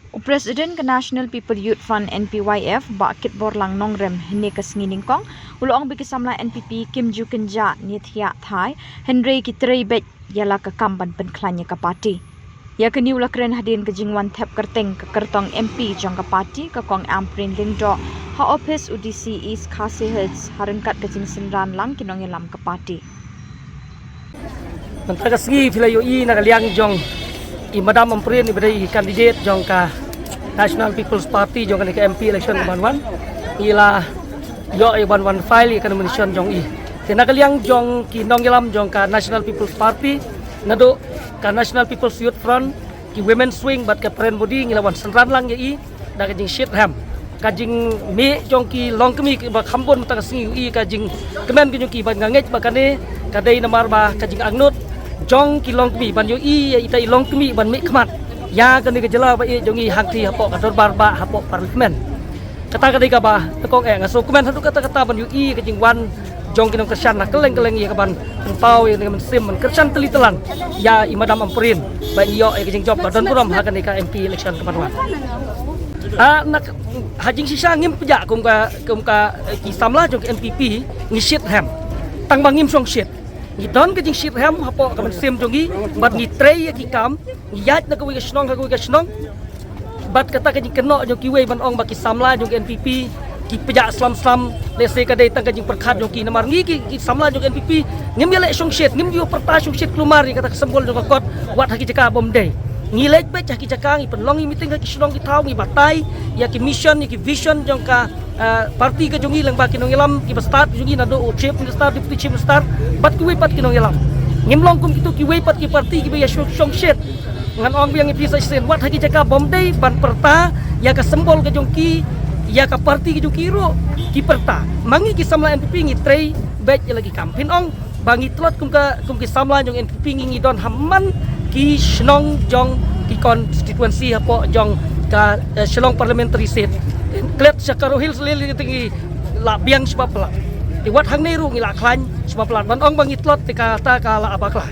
Presiden ke National People Youth Front NPYF Bakit Borlang Nongrem hini kesngining kong uloong bikisamla NPP Kim Ju Kenja ni Thia Thai Henry Kitrei Bet yala ke kamban penklanya ke parti. Ya kini ulah keren hadin ke jingwan tep kerteng ke kertong MP jong ke parti ke kong amprin lingdo ha office UDC East Khasi Hills harengkat ke jing senran lang kinong ilam ke parti. Tentang segi filayo i nakaliang jong i madam amprin i berdai kandidat jong ka National People's Party jong ka MP election ban ila yo i ban file i kan mention jong i tena kaliang jong ki nong ilam jong ka National People's Party nado ka National People's Youth Front ki women swing bat ka pren body ngilawan senran lang i da ka jing shit ham ka jing me jong ki long kemi ba khambon ta sing i ka jing kemen ki jong ki ba ngangej ba kane ka dei namar ba ka jing agnut jong ki long kemi ban yo i ita i long kemi ban me khmat ya kan ni gejala ba i jong i hangti hapok kador barba hapok parlimen kata kata ka ba tekong ngaso kemen satu kata-kata ban yo i ka jing wan jong kinong kersan nak keleng-keleng ya kaban pau yang dengan sim kersan telitelan ya imadam amprin ba iyo ka jing job kadon puram ha kan ni ka MP election kapan nak hajing sisa ngim peja kum ka ki samla jong MPP ngi shit ham tang bangim song shit ngi don ka jing shit ham hapo ka sim jongi bat ngi trey ki kam ngi yat na ka wi ka snong bat kata ka jing keno jong ki we ban ong ba ki samla jong MPP ki peja slam lese ka dei tang ka jing perkhat jong ki namar ngi ki samla jong MPP ngim yale song shit ngim yo perta song shit klumar kata sembol jong kot wat haki jaka bom dei ngilek be cah ki jakang i penlong i meeting ki snong ki thau ngi batai ya ki mission ki vision jong ka parti ka jongi lang ba ki nong ilam ki start jongi na do chief minister deputy chief minister bat ki we pat ki nong ilam ngimlong kum kitu ki we pat ki parti ki be ya song shit ngan ong biang i pisa sen wat haki jaka bom dei ban perta ya ka sembol ka jongki ya ka parti ki jongki ro ki perta mangi ki samla NPP ngi trei bet lagi kampin ong bangi tlot kum ki samla jong NPP ngi don hamman ki snong jong ki constituency hapo jong ka Shillong parliamentary seat klet sakaro hills lili tinggi la biang sebab la di wat hang neru ngila klan sebab la ban ong bangi tlot ti kata kala abaklah